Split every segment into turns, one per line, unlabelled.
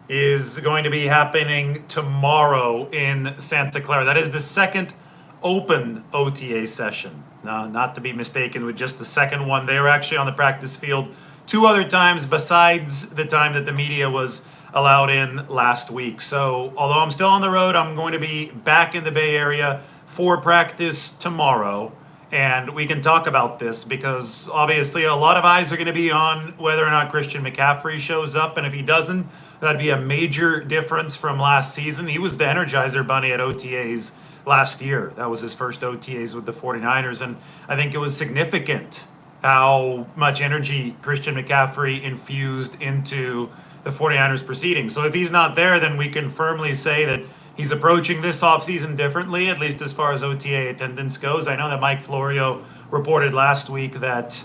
is going to be happening tomorrow in Santa Clara. That is the second open OTA session. Not to be mistaken with just the second one. They were actually on the practice field two other times besides the time that the media was allowed in last week. So although I'm still on the road, I'm going to be back in the Bay Area for practice tomorrow. And we can talk about this because obviously a lot of eyes are going to be on whether or not Christian McCaffrey shows up. And if he doesn't, that'd be a major difference from last season. He was the Energizer Bunny at OTAs last year. That was his first OTAs with the 49ers. And I think it was significant how much energy Christian McCaffrey infused into the 49ers proceedings. So if he's not there, then we can firmly say that he's approaching this offseason differently, at least as far as OTA attendance goes. I know that Mike Florio reported last week that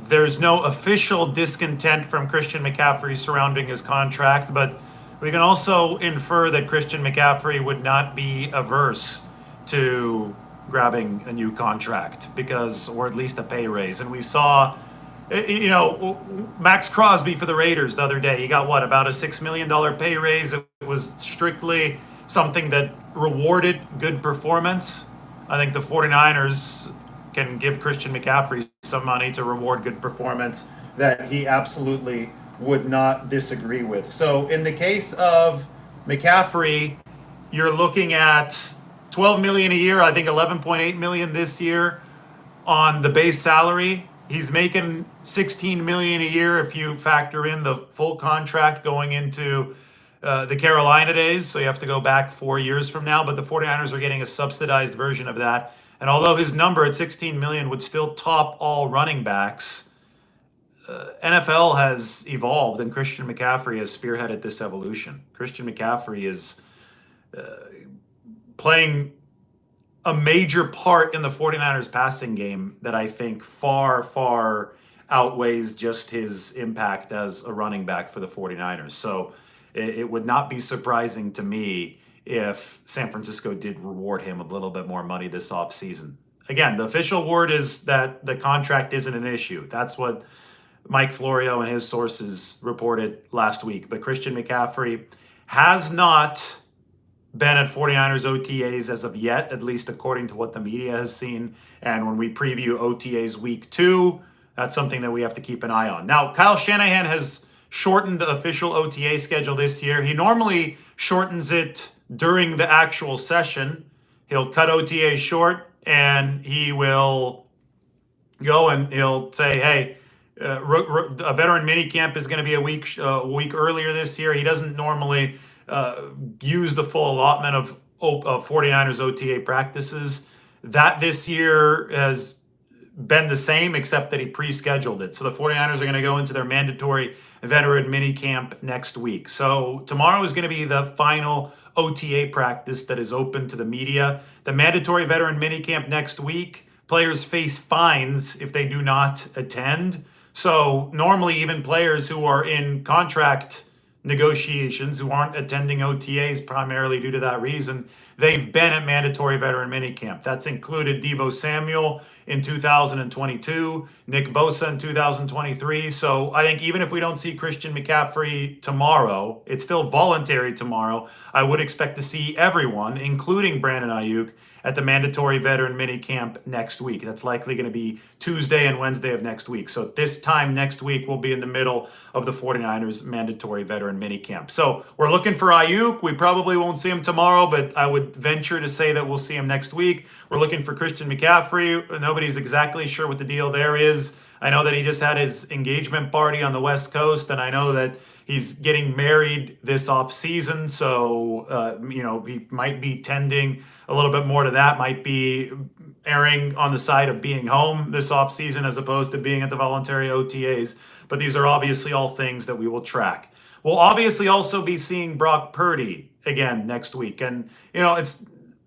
there's no official discontent from Christian McCaffrey surrounding his contract, but we can also infer that Christian McCaffrey would not be averse to grabbing a new contract or at least a pay raise. And we saw, Max Crosby for the Raiders the other day. He got about a $6 million pay raise. It was strictly something that rewarded good performance. I think the 49ers can give Christian McCaffrey some money to reward good performance that he absolutely would not disagree with. So in the case of McCaffrey, you're looking at $12 million a year. I think $11.8 million this year on the base salary. He's making $16 million a year if you factor in the full contract going into the Carolina days. So you have to go back 4 years from now. But the 49ers are getting a subsidized version of that. And although his number at $16 million would still top all running backs, NFL has evolved and Christian McCaffrey has spearheaded this evolution. Christian McCaffrey is playing a major part in the 49ers passing game that I think far, far outweighs just his impact as a running back for the 49ers. So it would not be surprising to me if San Francisco did reward him a little bit more money this offseason. Again, the official word is that the contract isn't an issue. That's what Mike Florio and his sources reported last week. But Christian McCaffrey has not been at 49ers OTAs as of yet, at least according to what the media has seen. And when we preview OTAs week 2, that's something that we have to keep an eye on. Now, Kyle Shanahan has shortened the official OTA schedule this year. He normally shortens it during the actual session. He'll cut OTA short and he will go and he'll say, hey, a veteran minicamp is going to be a week earlier this year. He doesn't normally use the full allotment of 49ers OTA practices. That this year has been the same, except that he pre-scheduled it. So the 49ers are going to go into their mandatory veteran minicamp next week. So tomorrow is going to be the final OTA practice that is open to the media. The mandatory veteran minicamp next week, players face fines if they do not attend. So normally even players who are in contract negotiations who aren't attending OTAs primarily due to that reason, they've been at mandatory veteran minicamp. That's included Deebo Samuel in 2022, Nick Bosa in 2023. So I think even if we don't see Christian McCaffrey tomorrow, it's still voluntary tomorrow. I would expect to see everyone, including Brandon Aiyuk, at the mandatory veteran minicamp next week. That's likely going to be Tuesday and Wednesday of next week. So this time next week, we'll be in the middle of the 49ers mandatory veteran minicamp. So we're looking for Aiyuk. We probably won't see him tomorrow, but I would venture to say that we'll see him next week. We're looking for Christian McCaffrey. Nobody's exactly sure what the deal there is. I know that he just had his engagement party on the West Coast, and I know that he's getting married this offseason, so he might be tending a little bit more to that, might be erring on the side of being home this offseason as opposed to being at the voluntary OTAs. But these are obviously all things that we will track. We'll obviously also be seeing Brock Purdy again next week. And,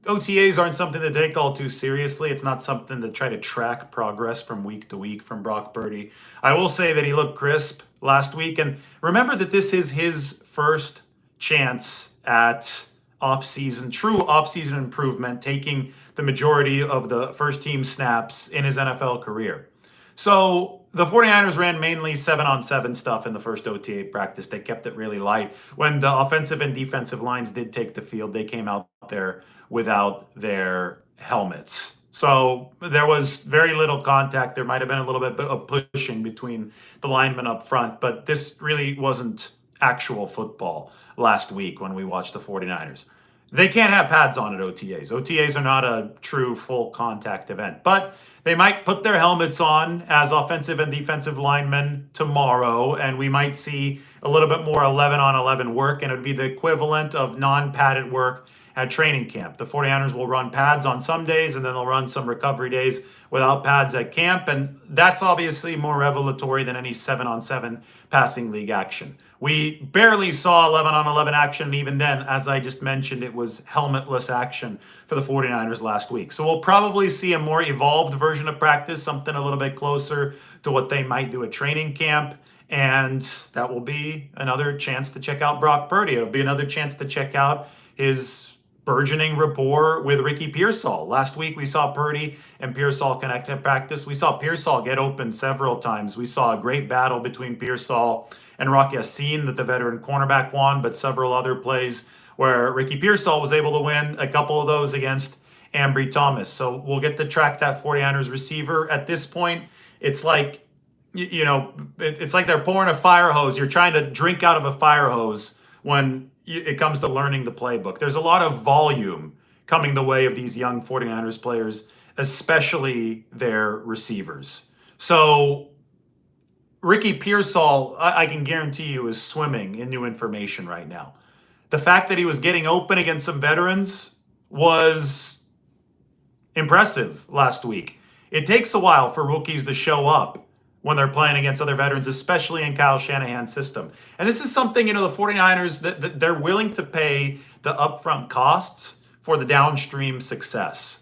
OTAs aren't something to take all too seriously. It's not something to try to track progress from week to week from Brock Purdy. I will say that he looked crisp last week. And remember that this is his first chance at true offseason improvement, taking the majority of the first team snaps in his NFL career. So the 49ers ran mainly 7-on-7 stuff in the first OTA practice. They kept it really light. When the offensive and defensive lines did take the field, they came out there without their helmets. So there was very little contact. There might have been a little bit of pushing between the linemen up front, but this really wasn't actual football last week when we watched the 49ers. They can't have pads on at OTAs. OTAs are not a true full contact event, but they might put their helmets on as offensive and defensive linemen tomorrow, and we might see a little bit more 11-on-11 work, and it would be the equivalent of non-padded work at training camp. The 49ers will run pads on some days, and then they'll run some recovery days without pads at camp, and that's obviously more revelatory than any 7-on-7 passing league action. We barely saw 11-on-11 action, and even then, as I just mentioned, it was helmetless action for the 49ers last week. So we'll probably see a more evolved version of practice, something a little bit closer to what they might do at training camp. And that will be another chance to check out Brock Purdy. It'll be another chance to check out his burgeoning rapport with Ricky Pearsall. Last week, we saw Purdy and Pearsall connect at practice. We saw Pearsall get open several times. We saw a great battle between Pearsall and Rock Ya-Sin that the veteran cornerback won, but several other plays where Ricky Pearsall was able to win a couple of those against Ambry Thomas. So we'll get to track that 49ers receiver. At this point, it's like, it's like they're pouring a fire hose. You're trying to drink out of a fire hose when it comes to learning the playbook. There's a lot of volume coming the way of these young 49ers players, especially their receivers. So Ricky Pearsall, I can guarantee you, is swimming in new information right now. The fact that he was getting open against some veterans was impressive last week. It takes a while for rookies to show up when they're playing against other veterans, especially in Kyle Shanahan's system. And this is something, the 49ers, that they're willing to pay the upfront costs for the downstream success.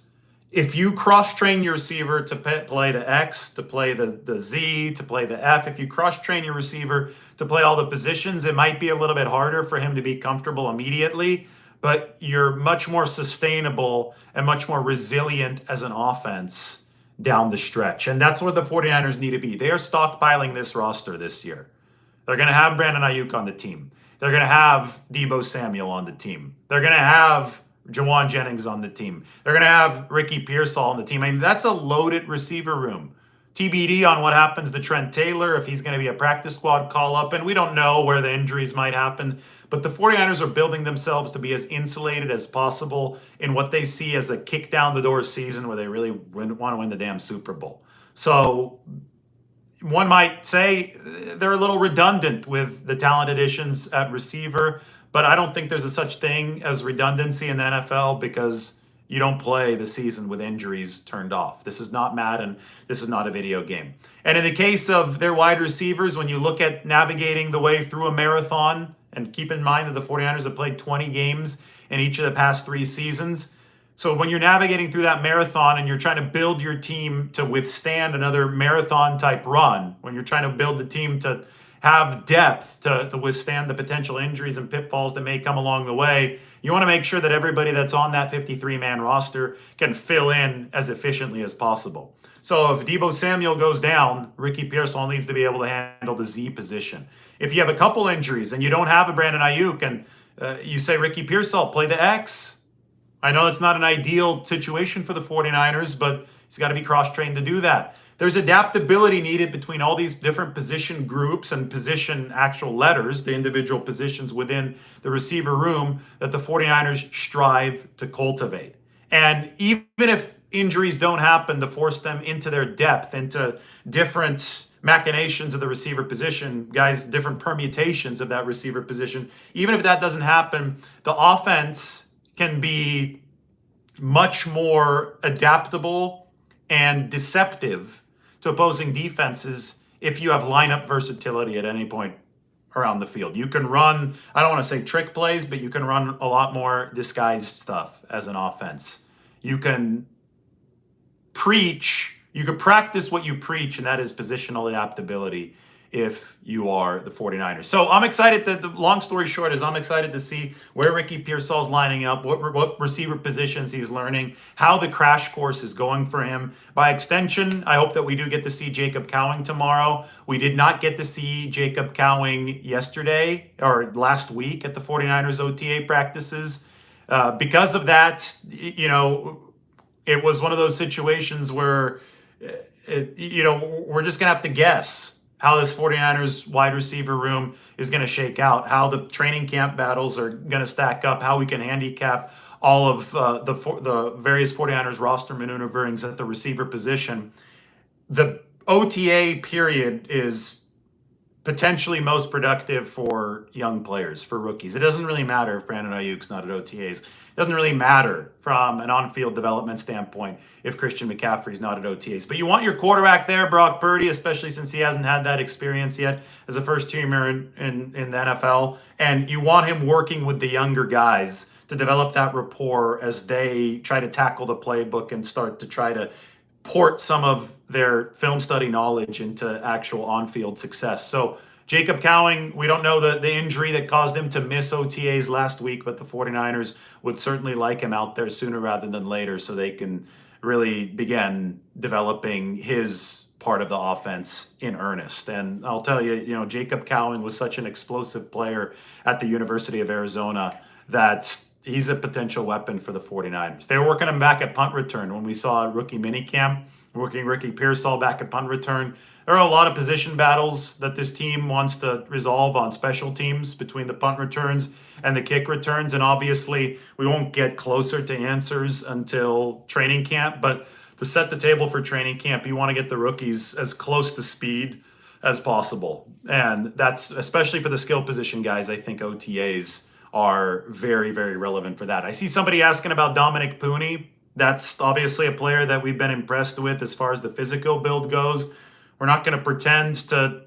If you cross-train your receiver to play the X, to play the Z, to play the F, if you cross-train your receiver to play all the positions, it might be a little bit harder for him to be comfortable immediately, but you're much more sustainable and much more resilient as an offense down the stretch. And that's where the 49ers need to be. They are stockpiling this roster this year. They're going to have Brandon Aiyuk on the team. They're going to have Deebo Samuel on the team. They're going to have Jawan Jennings on the team. They're going to have Ricky Pearsall on the team. I mean, that's a loaded receiver room. TBD on what happens to Trent Taylor, if he's going to be a practice squad call-up, and we don't know where the injuries might happen. But the 49ers are building themselves to be as insulated as possible in what they see as a kick-down-the-door season where they really want to win the damn Super Bowl. So one might say they're a little redundant with the talent additions at receiver, but I don't think there's a such thing as redundancy in the NFL because you don't play the season with injuries turned off. This is not Madden. This is not a video game. And in the case of their wide receivers, when you look at navigating the way through a marathon, and keep in mind that the 49ers have played 20 games in each of the past 3 seasons. So when you're navigating through that marathon and you're trying to build your team to withstand another marathon type run, when you're trying to build the team to have depth to withstand the potential injuries and pitfalls that may come along the way, you want to make sure that everybody that's on that 53-man roster can fill in as efficiently as possible. So if Deebo Samuel goes down, Ricky Pearsall needs to be able to handle the Z position. If you have a couple injuries and you don't have a Brandon Aiyuk and you say Ricky Pearsall, play the X. I know it's not an ideal situation for the 49ers, but he's got to be cross-trained to do that. There's adaptability needed between all these different position groups and position actual letters, the individual positions within the receiver room that the 49ers strive to cultivate. And even if injuries don't happen to force them into their depth, into different machinations of the receiver position, guys, different permutations of that receiver position, even if that doesn't happen, the offense can be much more adaptable and deceptive to opposing defenses if you have lineup versatility at any point around the field. You can run, I don't want to say trick plays, but you can run a lot more disguised stuff as an offense. You can practice what you preach, and that is positional adaptability if you are the 49ers. So I'm excited that the long story short is I'm excited to see where Ricky Pearsall's lining up, what receiver positions he's learning, how the crash course is going for him. By extension, I hope that we do get to see Jacob Cowing tomorrow. We did not get to see Jacob Cowing yesterday or last week at the 49ers OTA practices. Because of that, it was one of those situations where we're just going to have to guess how this 49ers wide receiver room is going to shake out, how the training camp battles are going to stack up, how we can handicap all of the various 49ers roster maneuverings at the receiver position. The OTA period is potentially most productive for young players, for rookies. It doesn't really matter if Brandon Aiyuk's not at OTAs. It doesn't really matter from an on-field development standpoint if Christian McCaffrey's not at OTAs. But you want your quarterback there, Brock Purdy, especially since he hasn't had that experience yet as a first-teamer in the NFL. And you want him working with the younger guys to develop that rapport as they try to tackle the playbook and start to try to port some of their film study knowledge into actual on-field success. So Jacob Cowing, we don't know the injury that caused him to miss OTAs last week, but the 49ers would certainly like him out there sooner rather than later so they can really begin developing his part of the offense in earnest. And I'll tell you, Jacob Cowing was such an explosive player at the University of Arizona that he's a potential weapon for the 49ers. They were working him back at punt return when we saw a rookie minicamp, working Ricky Pearsall back at punt return. There are a lot of position battles that this team wants to resolve on special teams between the punt returns and the kick returns. And obviously, we won't get closer to answers until training camp. But to set the table for training camp, you want to get the rookies as close to speed as possible. And that's especially for the skill position guys. I think OTAs are very, very relevant for that. I see somebody asking about Dominic Puni. That's obviously a player that we've been impressed with as far as the physical build goes. We're not going to pretend to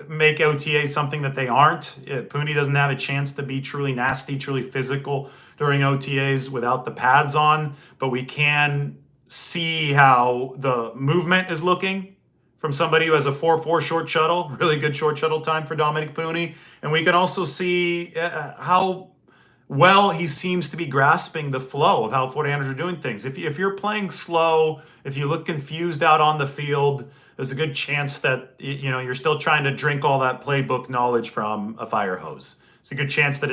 make OTAs something that they aren't. Puni doesn't have a chance to be truly nasty, truly physical during OTAs without the pads on, but we can see how the movement is looking from somebody who has a 4.4 short shuttle, really good short shuttle time for Dominic Puni. And we can also see how well he seems to be grasping the flow of how 49ers are doing things. If you're playing slow, if you look confused out on the field, there's a good chance that you're still trying to drink all that playbook knowledge from a fire hose. It's a good chance that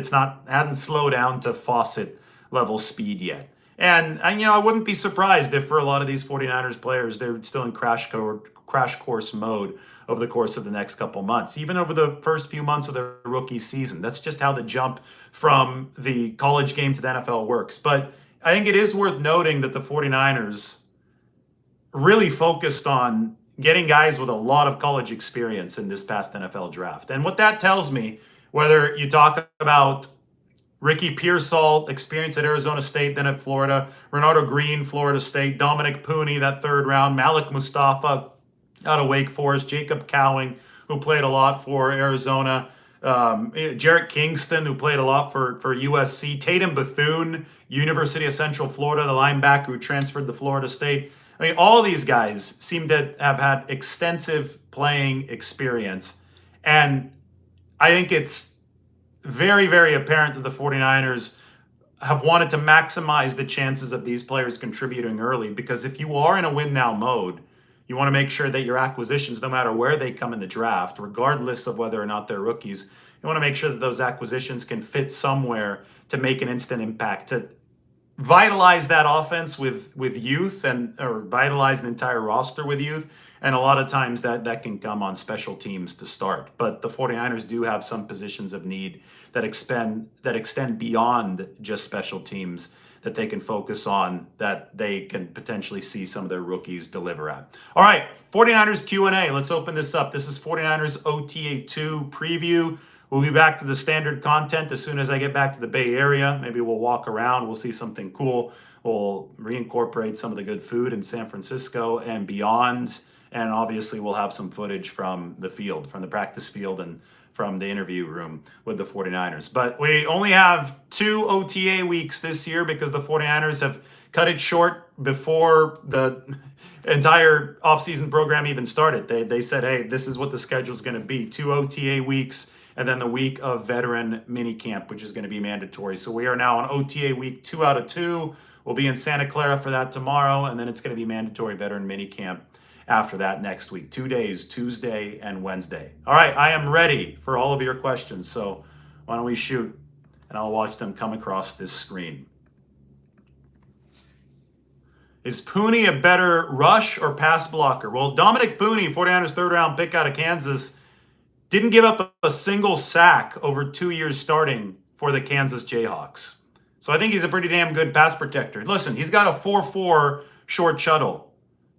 hadn't slowed down to faucet level speed yet. And I wouldn't be surprised if for a lot of these 49ers players, they're still in crash course mode over the course of the next couple months, even over the first few months of their rookie season. That's just how the jump from the college game to the NFL works. But I think it is worth noting that the 49ers really focused on getting guys with a lot of college experience in this past NFL draft. And what that tells me, whether you talk about Ricky Pearsall, experience at Arizona State, then at Florida, Renardo Green, Florida State, Dominic Puni, that third round, Malik Mustafa out of Wake Forest, Jacob Cowing, who played a lot for Arizona, Jarrett Kingston, who played a lot for USC, Tatum Bethune, University of Central Florida, the linebacker who transferred to Florida State. I mean, all these guys seem to have had extensive playing experience. And I think it's very, very apparent that the 49ers have wanted to maximize the chances of these players contributing early, because if you are in a win now mode, you want to make sure that your acquisitions, no matter where they come in the draft, regardless of whether or not they're rookies, you want to make sure that those acquisitions can fit somewhere to make an instant impact, to vitalize that offense with youth or vitalize the entire roster with youth. And a lot of times that can come on special teams to start. But the 49ers do have some positions of need that extend beyond just special teams that they can focus on, that they can potentially see some of their rookies deliver at. All right, 49ers Q&A. Let's open this up. This is 49ers OTA 2 preview. We'll be back to the standard content as soon as I get back to the Bay Area. Maybe we'll walk around. We'll see something cool. We'll reincorporate some of the good food in San Francisco and beyond. And obviously, we'll have some footage from the field, from the practice field and from the interview room with the 49ers. But we only have 2 OTA weeks this year because the 49ers have cut it short before the entire offseason program even started. They said, hey, this is what the schedule is going to be. 2 OTA weeks and then the week of veteran minicamp, which is going to be mandatory. So we are now on OTA week 2 out of 2. We'll be in Santa Clara for that tomorrow, and then it's going to be mandatory veteran minicamp after that next week. 2 days, Tuesday and Wednesday. All right, I am ready for all of your questions. So why don't we shoot, and I'll watch them come across this screen. Is Pooney a better rush or pass blocker? Well, Dominic Pooney, 49ers third-round pick out of Kansas, didn't give up a single sack over 2 years starting for the Kansas Jayhawks. So I think he's a pretty damn good pass protector. Listen, he's got a 4.4 short shuttle.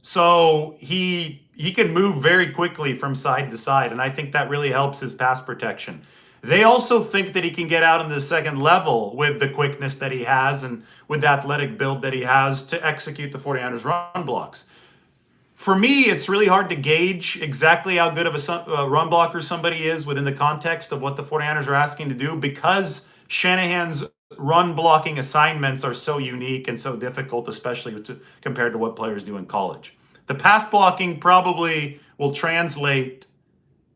So he can move very quickly from side to side, and I think that really helps his pass protection. They also think that he can get out into the second level with the quickness that he has and with the athletic build that he has to execute the 49ers run blocks. For me, it's really hard to gauge exactly how good of a run blocker somebody is within the context of what the 49ers are asking to do because Shanahan's run blocking assignments are so unique and so difficult, especially compared to what players do in college. The pass blocking probably will translate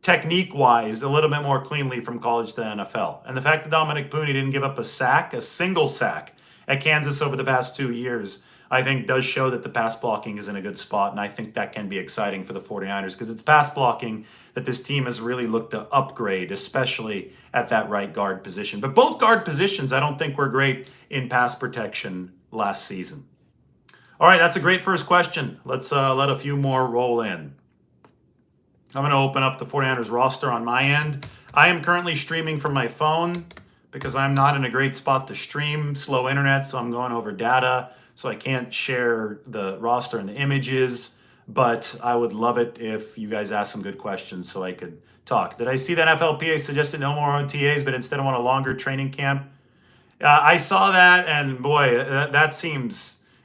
technique-wise a little bit more cleanly from college to NFL. And the fact that Dominic Pooney didn't give up a single sack at Kansas over the past 2 years, I think does show that the pass blocking is in a good spot, and I think that can be exciting for the 49ers because it's pass blocking that this team has really looked to upgrade, especially at that right guard position. But both guard positions, I don't think were great in pass protection last season. All right, that's a great first question. Let's let a few more roll in. I'm going to open up the 49ers roster on my end. I am currently streaming from my phone because I'm not in a great spot to stream. Slow internet, so I'm going over data. So I can't share the roster and the images, but I would love it if you guys asked some good questions so I could talk. Did I see that NFLPA suggested no more OTAs, but instead want a longer training camp? I saw that, and boy, that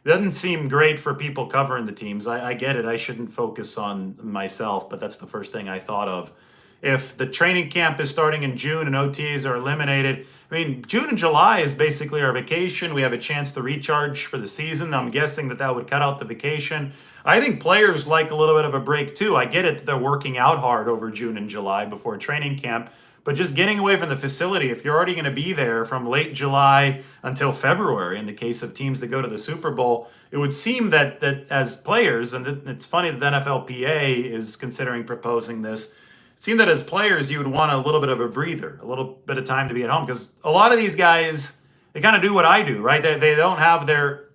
doesn't seem great for people covering the teams. I get it. I shouldn't focus on myself, but that's the first thing I thought of. If the training camp is starting in June and OTAs are eliminated, I mean, June and July is basically our vacation. We have a chance to recharge for the season. I'm guessing that would cut out the vacation. I think players like a little bit of a break too. I get it that they're working out hard over June and July before training camp, but just getting away from the facility, if you're already going to be there from late July until February, in the case of teams that go to the Super Bowl, it would seem that as players, and it's funny that the NFLPA is considering proposing this, it seemed that as players, you would want a little bit of a breather, a little bit of time to be at home, because a lot of these guys, they kind of do what I do, right? They don't have their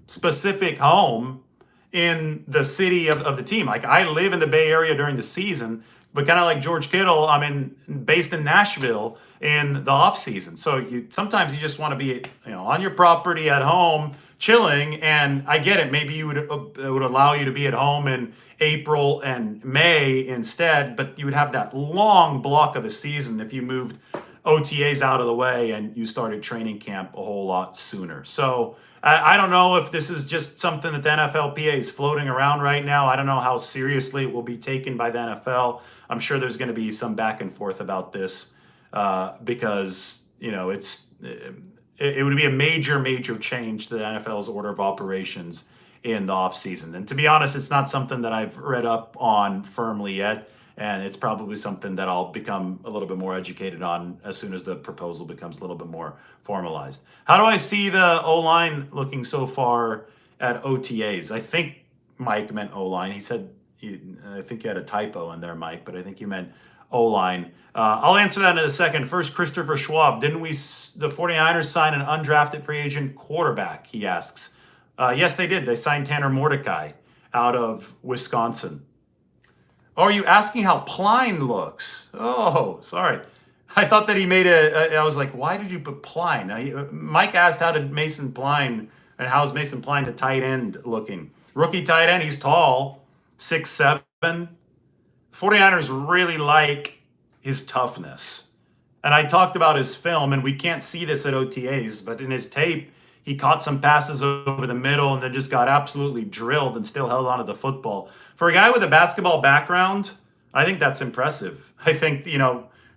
specific home in the city of the team. Like I live in the Bay Area during the season, but kind of like George Kittle, I'm based in Nashville in the off season. So sometimes you just want to be, on your property at home, chilling. And I get it. Maybe it would allow you to be at home in April and May instead, but you would have that long block of a season if you moved OTAs out of the way and you started training camp a whole lot sooner. So I don't know if this is just something that the NFLPA is floating around right now. I don't know how seriously it will be taken by the NFL. I'm sure there's going to be some back and forth about this because, it would be a major change to the NFL's order of operations in the offseason. And to be honest, it's not something that I've read up on firmly yet. And it's probably something that I'll become a little bit more educated on as soon as the proposal becomes a little bit more formalized. How do I see the O-line looking so far at OTAs? I think Mike meant O-line. He said, I think you had a typo in there, Mike, but I think you meant O-line. I'll answer that in a second. First, Christopher Schwab. Didn't the 49ers sign an undrafted free agent quarterback, he asks. Yes, they did. They signed Tanner Mordecai out of Wisconsin. Oh, are you asking how Pline looks? Oh, sorry. I thought that he made I was like, why did you put Pline? Mike asked how's Mason Pline the tight end looking? Rookie tight end, he's tall, 6'7". 49ers really like his toughness. And I talked about his film, and we can't see this at OTAs, but in his tape, he caught some passes over the middle and then just got absolutely drilled and still held onto the football. For a guy with a basketball background, I think that's impressive. I think,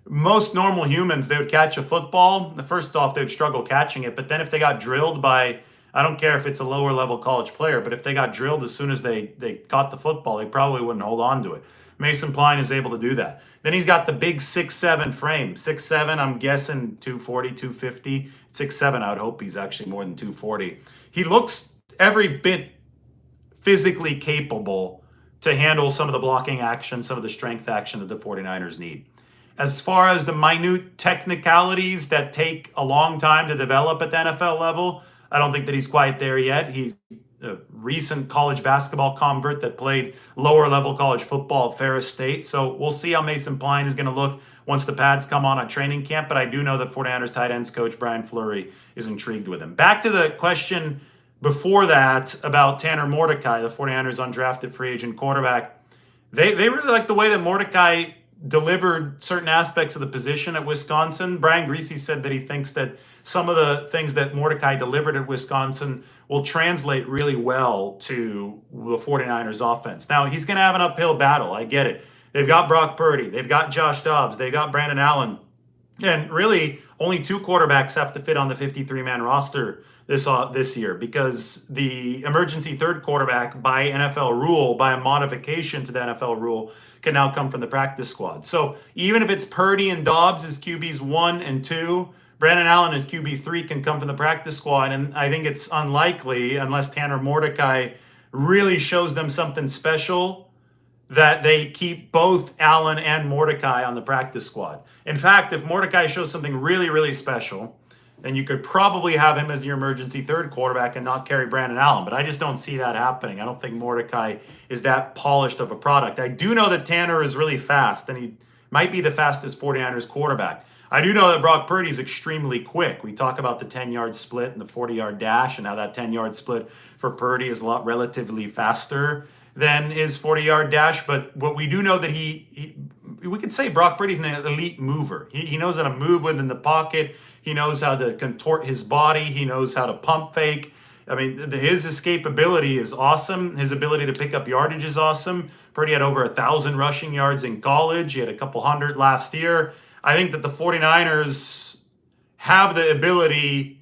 most normal humans, they would catch a football. The first off, they would struggle catching it. But then if they got drilled by, I don't care if it's a lower level college player, but if they got drilled as soon as they caught the football, they probably wouldn't hold on to it. Mason Pline is able to do that. Then he's got the big 6'7" frame. 6'7", I'm guessing 240, 250. 6'7", I would hope he's actually more than 240. He looks every bit physically capable to handle some of the blocking action, some of the strength action that the 49ers need. As far as the minute technicalities that take a long time to develop at the NFL level, I don't think that he's quite there yet. He's a recent college basketball convert that played lower level college football at Ferris State. So we'll see how Mason Pline is going to look once the pads come on at training camp. But I do know that 49ers tight ends coach Brian Fleury is intrigued with him. Back to the question before that about Tanner Mordecai, the 49ers undrafted free agent quarterback. They really like the way that Mordecai delivered certain aspects of the position at Wisconsin. Brian Griese said that he thinks that some of the things that Mordecai delivered at Wisconsin will translate really well to the 49ers offense. Now, he's going to have an uphill battle. I get it. They've got Brock Purdy. They've got Josh Dobbs. They've got Brandon Allen. And really, only 2 quarterbacks have to fit on the 53-man roster this year, because the emergency third quarterback by NFL rule, by a modification to the NFL rule, can now come from the practice squad. So even if it's Purdy and Dobbs as QBs 1 and 2, Brandon Allen as QB 3 can come from the practice squad. And I think it's unlikely, unless Tanner Mordecai really shows them something special, that they keep both Allen and Mordecai on the practice squad. In fact, if Mordecai shows something really, really special, then you could probably have him as your emergency third quarterback and not carry Brandon Allen. But I just don't see that happening. I don't think Mordecai is that polished of a product. I do know that Tanner is really fast, and he might be the fastest 49ers quarterback. I do know that Brock Purdy is extremely quick. We talk about the 10-yard split and the 40-yard dash, and how that 10-yard split for Purdy is a lot relatively faster than his 40-yard dash. But what we do know that we could say Brock Purdy's an elite mover. He knows how to move within the pocket. He knows how to contort his body. He knows how to pump fake. I mean, his escapability is awesome. His ability to pick up yardage is awesome. Purdy had over 1,000 rushing yards in college. He had a couple hundred last year. I think that the 49ers have the ability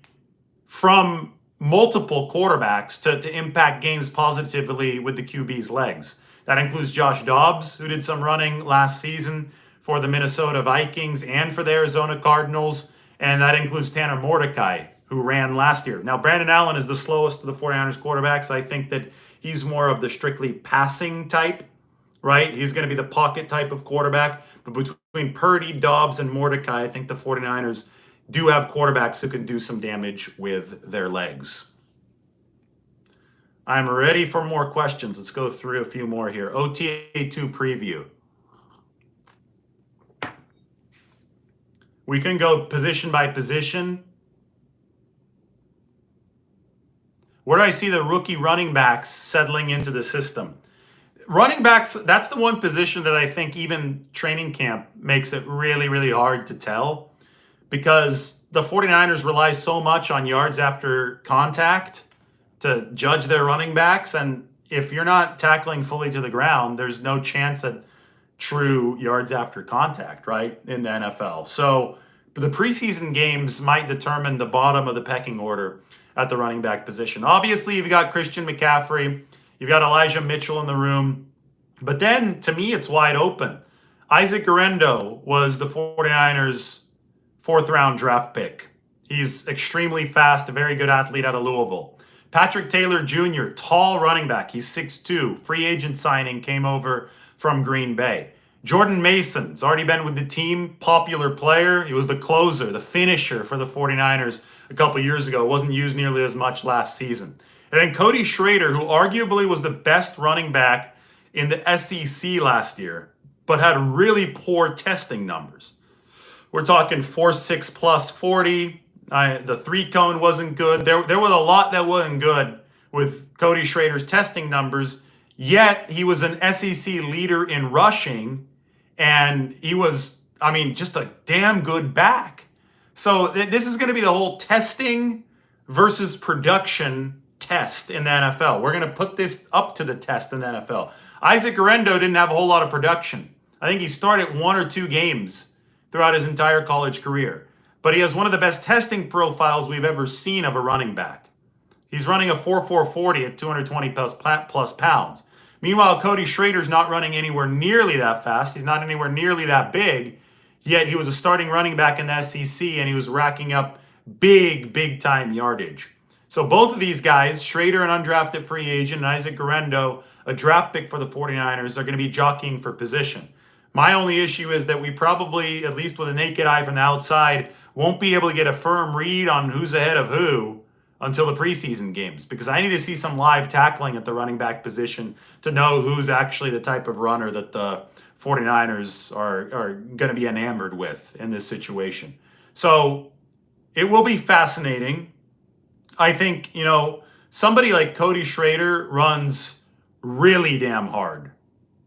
from multiple quarterbacks to impact games positively with the QB's legs. That includes Josh Dobbs, who did some running last season for the Minnesota Vikings and for the Arizona Cardinals. And that includes Tanner Mordecai, who ran last year. Now, Brandon Allen is the slowest of the 49ers quarterbacks. I think that he's more of the strictly passing type, right? He's going to be the pocket type of quarterback. But between Purdy, Dobbs, and Mordecai, I think the 49ers do have quarterbacks who can do some damage with their legs. I'm ready for more questions. Let's go through a few more here. OTA 2 preview. We can go position by position. Where do I see the rookie running backs settling into the system? Running backs, that's the one position that I think even training camp makes it really, really hard to tell, because the 49ers rely so much on yards after contact to judge their running backs. And if you're not tackling fully to the ground, there's no chance at true yards after contact, right, in the NFL. So the preseason games might determine the bottom of the pecking order at the running back position. Obviously, you've got Christian McCaffrey. You've got Elijah Mitchell in the room. But then, to me, it's wide open. Isaac Guerendo was the 49ers' 4th-round draft pick. He's extremely fast, a very good athlete out of Louisville. Patrick Taylor Jr., tall running back. He's 6'2". Free agent signing, came over from Green Bay. Jordan Mason's already been with the team, popular player. He was the closer, the finisher for the 49ers a couple years ago. Wasn't used nearly as much last season. And then Cody Schrader, who arguably was the best running back in the SEC last year, but had really poor testing numbers. We're talking 4.6 plus 40. The 3-cone wasn't good. There was a lot that wasn't good with Cody Schrader's testing numbers, yet he was an SEC leader in rushing, and he was, just a damn good back. So this is going to be the whole testing versus production test in the NFL. We're going to put this up to the test in the NFL. Isaac Guerendo didn't have a whole lot of production. I think he started 1 or 2 games throughout his entire college career. But he has one of the best testing profiles we've ever seen of a running back. He's running a 4.440 at 220 plus pounds. Meanwhile, Cody Schrader's not running anywhere nearly that fast. He's not anywhere nearly that big. Yet he was a starting running back in the SEC, and he was racking up big time yardage. So both of these guys, Schrader, an undrafted free agent, and Isaac Guerendo, a draft pick for the 49ers, are going to be jockeying for position. My only issue is that we probably, at least with a naked eye from the outside, won't be able to get a firm read on who's ahead of who until the preseason games, because I need to see some live tackling at the running back position to know who's actually the type of runner that the 49ers are going to be enamored with in this situation. So it will be fascinating. I think, somebody like Cody Schrader runs really damn hard.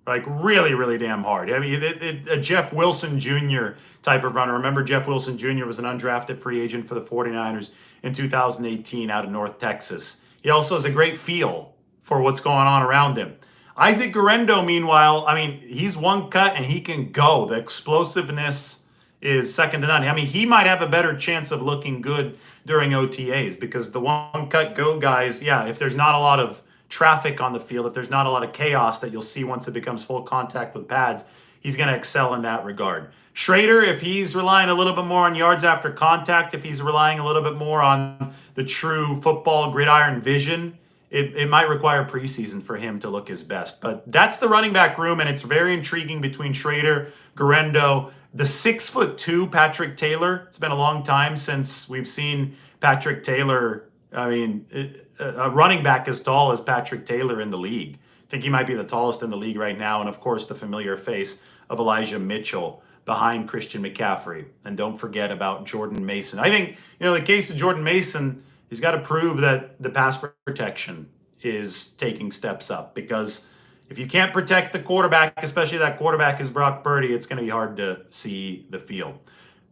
Like really damn hard. I mean, a Jeff Wilson Jr. type of runner. Remember, Jeff Wilson Jr. was an undrafted free agent for the 49ers in 2018 out of North Texas. He also has a great feel for what's going on around him. Isaac Guerendo, meanwhile, I mean, he's one cut and he can go. The explosiveness is second to none. I mean, he might have a better chance of looking good during OTAs, because the one cut go guys, yeah, if there's not a lot of traffic on the field, if there's not a lot of chaos that you'll see once it becomes full contact with pads, he's going to excel in that regard. Schrader, if he's relying a little bit more on yards after contact, if he's relying a little bit more on the true football gridiron vision, it might require preseason for him to look his best. But that's the running back room, and it's very intriguing between Schrader, Guerendo, the 6'2" Patrick Taylor. It's been a long time since we've seen Patrick Taylor, a running back as tall as Patrick Taylor in the league. I think he might be the tallest in the league right now. And of course, the familiar face of Elijah Mitchell behind Christian McCaffrey. And don't forget about Jordan Mason. I think, the case of Jordan Mason, he's got to prove that the pass protection is taking steps up, because if you can't protect the quarterback, especially that quarterback is Brock Purdy, it's going to be hard to see the field.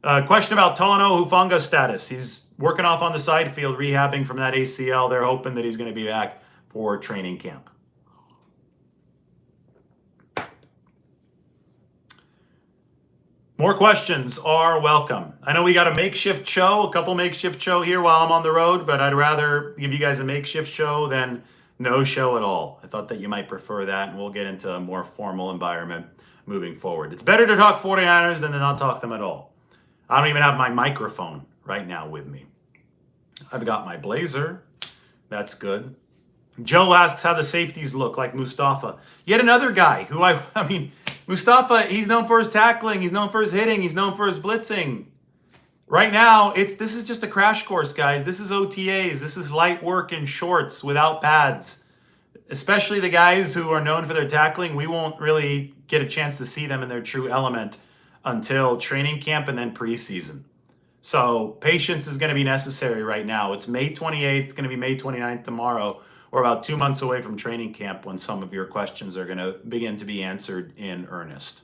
Question about Talanoa Hufanga's status. He's working off on the side field, rehabbing from that ACL. They're hoping that he's going to be back for training camp. More questions are welcome. I know we got a makeshift show, a couple makeshift show here while I'm on the road, but I'd rather give you guys a makeshift show than no show at all. I thought that you might prefer that, and we'll get into a more formal environment moving forward. It's better to talk 49ers than to not talk them at all. I don't even have my microphone right now with me. I've got my blazer. That's good. Joe asks how the safeties look, like Mustafa. Yet another guy who Mustafa, he's known for his tackling, he's known for his hitting, he's known for his blitzing. Right now, this is just a crash course, guys. This is OTAs. This is light work in shorts without pads. Especially the guys who are known for their tackling, we won't really get a chance to see them in their true element until training camp and then preseason. So patience is going to be necessary right now. It's May 28th. It's going to be May 29th tomorrow. We're about 2 months away from training camp when some of your questions are going to begin to be answered in earnest.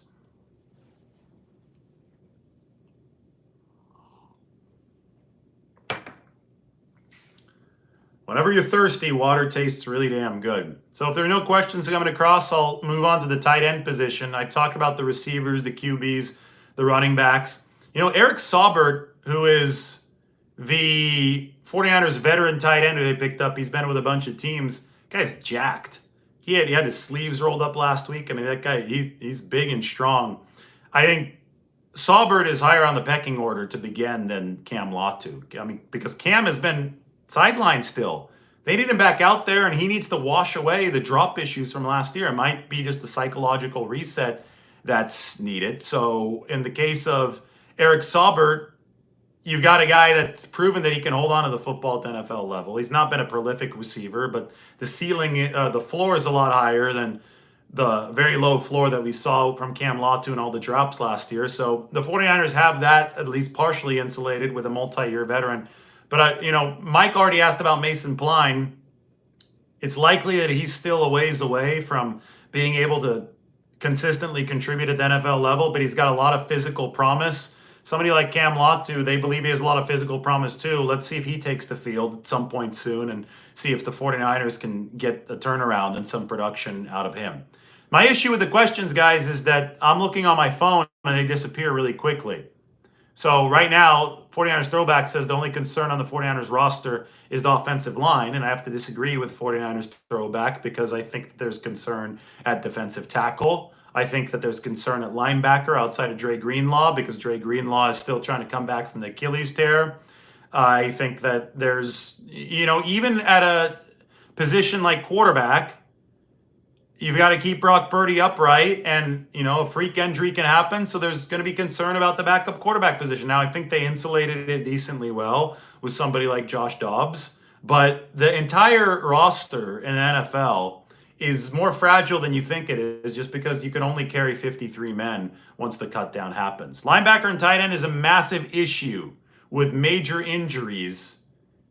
Whenever you're thirsty, water tastes really damn good. So if there are no questions coming across, I'll move on to the tight end position. I talked about the receivers, the QBs, the running backs. Eric Saubert, who is the 49ers veteran tight end who they picked up, he's been with a bunch of teams. Guy's jacked. He had his sleeves rolled up last week. I mean, that guy, he's big and strong. I think Saubert is higher on the pecking order to begin than Cam Latu. I mean, because Cam has been sidelined still. They need him back out there, and he needs to wash away the drop issues from last year. It might be just a psychological reset that's needed. So in the case of Eric Saubert, you've got a guy that's proven that he can hold on to the football at the NFL level. He's not been a prolific receiver, but the ceiling, the floor is a lot higher than the very low floor that we saw from Cam Latu and all the drops last year. So the 49ers have that at least partially insulated with a multi-year veteran. But, Mike already asked about Mason Pline. It's likely that he's still a ways away from being able to consistently contribute at the NFL level, but he's got a lot of physical promise. Somebody like Cam Latu, they believe he has a lot of physical promise too. Let's see if he takes the field at some point soon and see if the 49ers can get a turnaround and some production out of him. My issue with the questions, guys, is that I'm looking on my phone and they disappear really quickly. So right now, 49ers Throwback says the only concern on the 49ers roster is the offensive line. And I have to disagree with 49ers Throwback because I think that there's concern at defensive tackle. I think that there's concern at linebacker outside of Dre Greenlaw because Dre Greenlaw is still trying to come back from the Achilles tear. I think that there's, even at a position like quarterback, you've got to keep Brock Purdy upright, and a freak injury can happen. So there's going to be concern about the backup quarterback position. Now I think they insulated it decently well with somebody like Josh Dobbs, but the entire roster in the NFL is more fragile than you think it is, just because you can only carry 53 men once the cut down happens. Linebacker and tight end is a massive issue with major injuries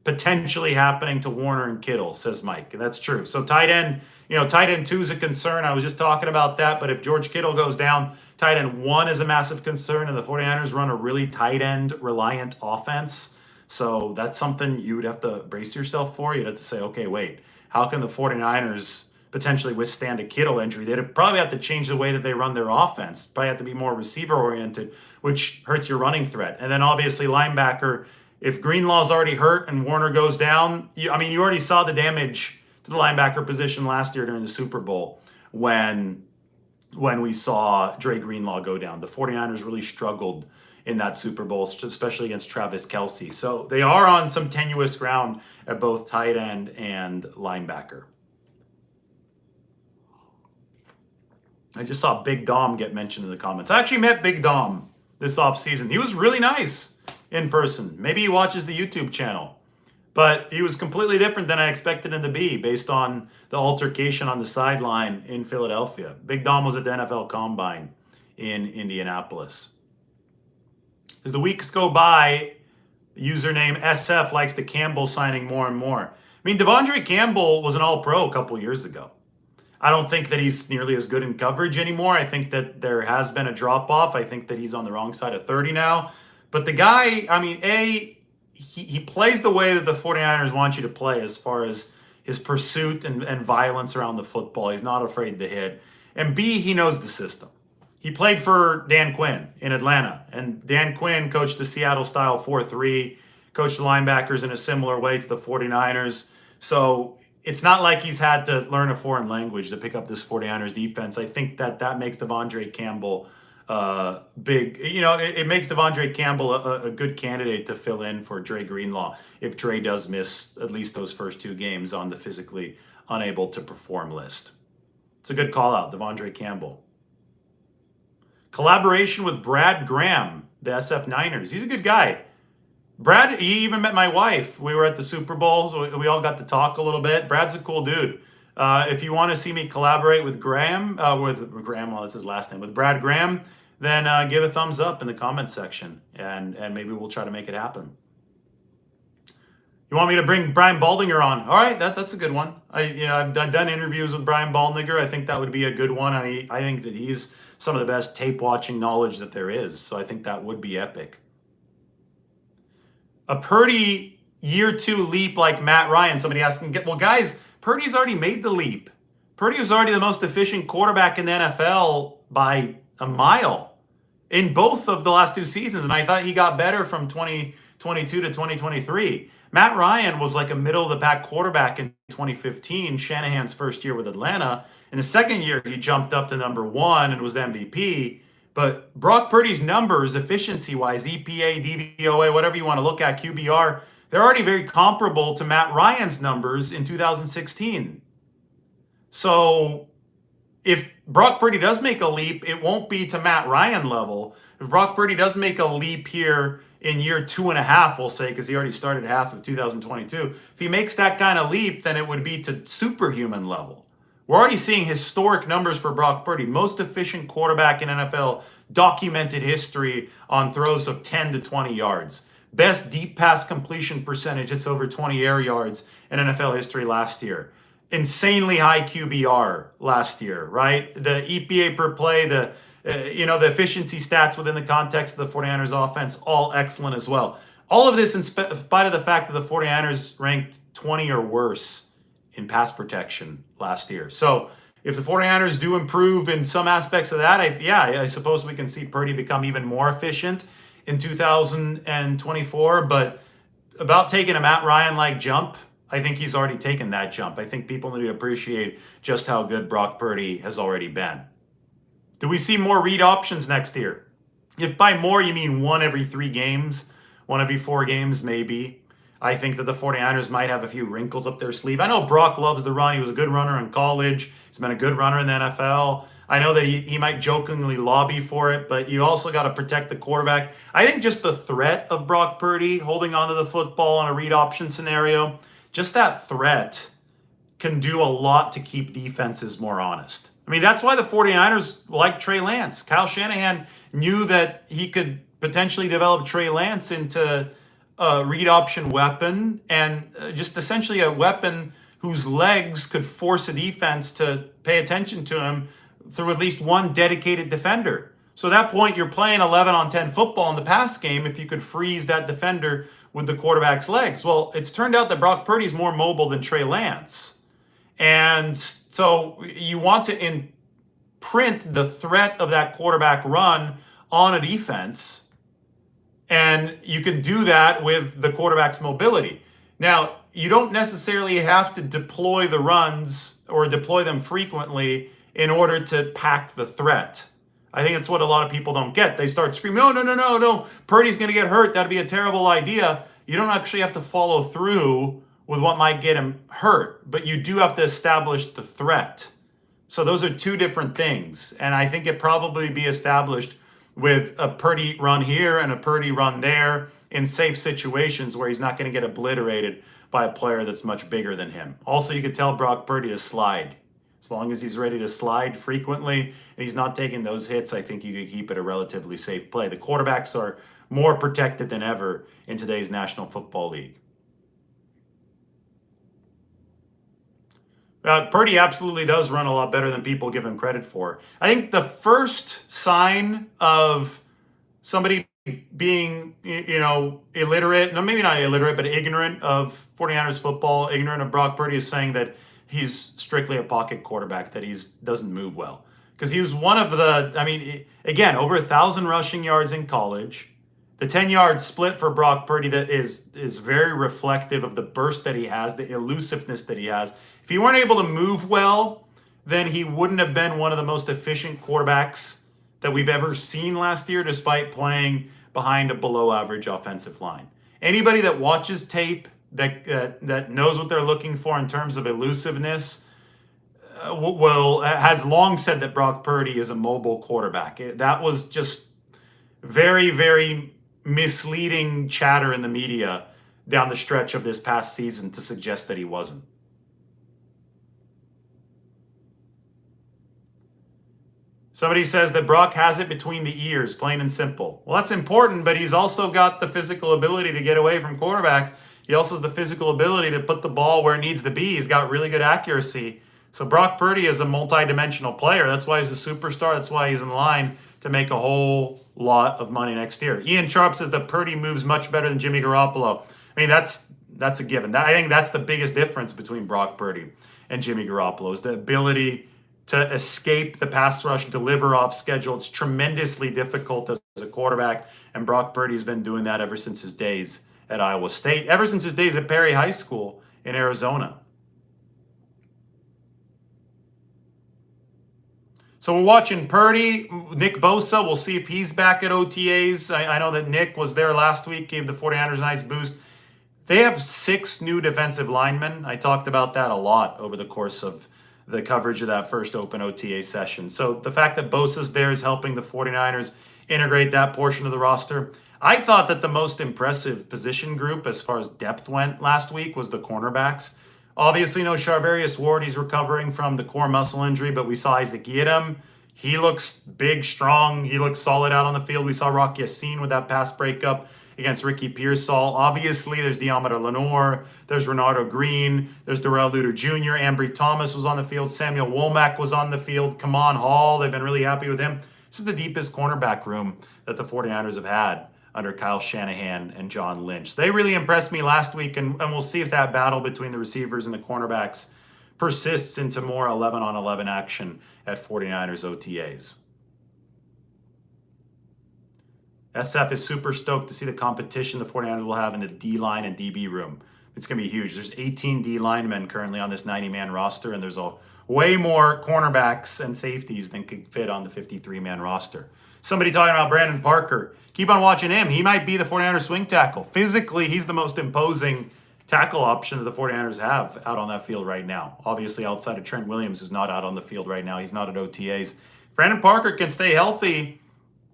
potentially happening to Warner and Kittle, says Mike. And that's true. So tight end 2 is a concern. I was just talking about that. But if George Kittle goes down, tight end 1 is a massive concern. And the 49ers run a really tight end reliant offense. So that's something you would have to brace yourself for. You'd have to say, okay, wait, how can the 49ers potentially withstand a Kittle injury? They'd probably have to change the way that they run their offense. Probably have to be more receiver oriented, which hurts your running threat. And then obviously linebacker, if Greenlaw's already hurt and Warner goes down, you already saw the damage to the linebacker position last year during the Super Bowl when we saw Dre Greenlaw go down. The 49ers really struggled in that Super Bowl, especially against Travis Kelce. So they are on some tenuous ground at both tight end and linebacker. I just saw Big Dom get mentioned in the comments. I actually met Big Dom this offseason. He was really nice in person. Maybe he watches the YouTube channel. But he was completely different than I expected him to be based on the altercation on the sideline in Philadelphia. Big Dom was at the NFL Combine in Indianapolis. As the weeks go by, username SF likes the Campbell signing more and more. Devondre Campbell was an All-Pro a couple years ago. I don't think that he's nearly as good in coverage anymore. I think that there has been a drop-off. I think that he's on the wrong side of 30 now. But the guy, he plays the way that the 49ers want you to play as far as his pursuit and violence around the football. He's not afraid to hit. And B, he knows the system. He played for Dan Quinn in Atlanta. And Dan Quinn coached the Seattle-style 4-3, coached the linebackers in a similar way to the 49ers. So it's not like he's had to learn a foreign language to pick up this 49ers defense. I think that makes Devondre Campbell big. It makes Devondre Campbell a good candidate to fill in for Dre Greenlaw if Dre does miss at least those first 2 games on the physically unable to perform list. It's a good call out, Devondre Campbell. Collaboration with Brad Graham, the SF Niners. He's a good guy. Brad, he even met my wife. We were at the Super Bowl, so we all got to talk a little bit. Brad's a cool dude. If you want to see me collaborate with that's his last name, with Brad Graham, then give a thumbs up in the comment section, and maybe we'll try to make it happen. You want me to bring Brian Baldinger on? All right, that's a good one. I've done interviews with Brian Baldinger. I think that would be a good one. I think that he's some of the best tape watching knowledge that there is, so I think that would be epic. A Purdy year 2 leap like Matt Ryan. Somebody asking, well, guys, Purdy's already made the leap. Purdy was already the most efficient quarterback in the NFL by a mile in both of the last 2 seasons, and I thought he got better from 2022 to 2023. Matt Ryan was like a middle-of-the-pack quarterback in 2015, Shanahan's first year with Atlanta. In the second year, he jumped up to number 1 and was the MVP. But Brock Purdy's numbers, efficiency-wise, EPA, DVOA, whatever you want to look at, QBR, they're already very comparable to Matt Ryan's numbers in 2016. So if Brock Purdy does make a leap, it won't be to Matt Ryan level. If Brock Purdy does make a leap here in year 2.5, we'll say, because he already started half of 2022, if he makes that kind of leap, then it would be to superhuman level. We're already seeing historic numbers for Brock Purdy. Most efficient quarterback in NFL, documented history on throws of 10 to 20 yards. Best deep pass completion percentage, it's over 20 air yards in NFL history last year. Insanely high QBR last year, right? The EPA per play, the efficiency stats within the context of the 49ers offense, all excellent as well. All of this in spite of the fact that the 49ers ranked 20 or worse in pass protection last year. So if the 49ers do improve in some aspects of that, I suppose we can see Purdy become even more efficient. in 2024, but about taking a Matt Ryan-like jump, I think he's already taken that jump. I think people need to appreciate just how good Brock Purdy has already been. Do we see more read options next year? If by more you mean one every 3 games, one every 4 games, maybe. I think that the 49ers might have a few wrinkles up their sleeve. I know Brock loves the run. He was a good runner in college. He's been a good runner in the NFL. I know that he might jokingly lobby for it, but you also got to protect the quarterback. I think just the threat of Brock Purdy holding onto the football in a read option scenario, just that threat can do a lot to keep defenses more honest. I mean, that's why the 49ers like Trey Lance. Kyle Shanahan knew that he could potentially develop Trey Lance into a read option weapon and just essentially a weapon whose legs could force a defense to pay attention to him through at least one dedicated defender. So at that point, you're playing 11-on-10 football in the pass game if you could freeze that defender with the quarterback's legs. Well, it's turned out that Brock Purdy is more mobile than Trey Lance. And so you want to imprint the threat of that quarterback run on a defense, and you can do that with the quarterback's mobility. Now, you don't necessarily have to deploy the runs or deploy them frequently in order to pack the threat. I think it's what a lot of people don't get. They start screaming, "Oh, no, Purdy's going to get hurt. That'd be a terrible idea." You don't actually have to follow through with what might get him hurt, but you do have to establish the threat. So those are 2 different things. And I think it probably be established with a Purdy run here and a Purdy run there in safe situations where he's not going to get obliterated by a player that's much bigger than him. Also, you could tell Brock Purdy to slide. As long as he's ready to slide frequently and he's not taking those hits, I think you could keep it a relatively safe play. The quarterbacks are more protected than ever in today's National Football League. Purdy absolutely does run a lot better than people give him credit for. I think the first sign of somebody being, illiterate, no, maybe not illiterate, but ignorant of 49ers football, ignorant of Brock Purdy, is saying that he's strictly a pocket quarterback, that he doesn't move well. Because he was one of again, over 1,000 rushing yards in college. The 10-yard split for Brock Purdy that is very reflective of the burst that he has, the elusiveness that he has. If he weren't able to move well, then he wouldn't have been one of the most efficient quarterbacks that we've ever seen last year, despite playing behind a below-average offensive line. Anybody that watches tape that knows what they're looking for in terms of elusiveness has long said that Brock Purdy is a mobile quarterback. That was just very, very misleading chatter in the media down the stretch of this past season to suggest that he wasn't. Somebody says that Brock has it between the ears, plain and simple. Well, that's important, but he's also got the physical ability to get away from quarterbacks. He also has the physical ability to put the ball where it needs to be. He's got really good accuracy. So Brock Purdy is a multi-dimensional player. That's why he's a superstar. That's why he's in line to make a whole lot of money next year. Ian Sharp says that Purdy moves much better than Jimmy Garoppolo. I mean, that's a given. I think that's the biggest difference between Brock Purdy and Jimmy Garoppolo, is the ability to escape the pass rush, deliver off schedule. It's tremendously difficult as a quarterback, and Brock Purdy's been doing that ever since his days at Iowa State, ever since his days at Perry High School in Arizona. So we're watching Purdy. Nick Bosa, we'll see if he's back at OTAs. I know that Nick was there last week, gave the 49ers a nice boost. They have 6 new defensive linemen. I talked about that a lot over the course of the coverage of that first open OTA session. So the fact that Bosa's there is helping the 49ers integrate that portion of the roster. I thought that the most impressive position group as far as depth went last week was the cornerbacks. Obviously, no Charvarius Ward. He's recovering from the core muscle injury, but we saw Isaac Yiadom. He looks big, strong. He looks solid out on the field. We saw Rock Ya-Sin with that pass breakup against Ricky Pearsall. Obviously, there's Deommodore Lenoir. There's Renardo Green. There's Darrell Luter Jr. Ambry Thomas was on the field. Samuel Womack was on the field. Kamon Hall, they've been really happy with him. This is the deepest cornerback room that the 49ers have had under Kyle Shanahan and John Lynch. They really impressed me last week, and we'll see if that battle between the receivers and the cornerbacks persists into more 11-on-11 action at 49ers OTAs. SF is super stoked to see the competition the 49ers will have in the D-line and DB room. It's going to be huge. There's 18 D linemen currently on this 90-man roster, and there's way more cornerbacks and safeties than could fit on the 53-man roster. Somebody talking about Brandon Parker. Keep on watching him. He might be the 49ers swing tackle. Physically, he's the most imposing tackle option that the 49ers have out on that field right now. Obviously, outside of Trent Williams, who's not out on the field right now. He's not at OTAs. If Brandon Parker can stay healthy,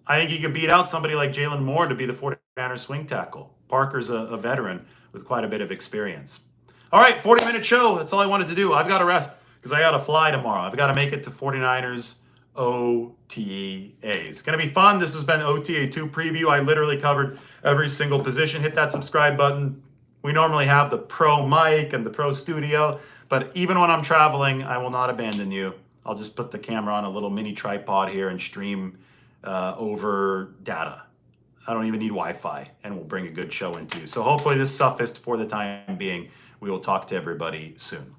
I think he could beat out somebody like Jalen Moore to be the 49ers swing tackle. Parker's a veteran with quite a bit of experience. All right, 40-minute show. That's all I wanted to do. I've got to rest because I got to fly tomorrow. I've got to make it to 49ers OTAs. It's going to be fun. This has been OTA 2 preview. I literally covered every single position. Hit that subscribe button. We normally have the pro mic and the pro studio, but even when I'm traveling, I will not abandon you. I'll just put the camera on a little mini tripod here and stream over data. I don't even need Wi-Fi, and we'll bring a good show into you. So hopefully this sufficed for the time being. We will talk to everybody soon.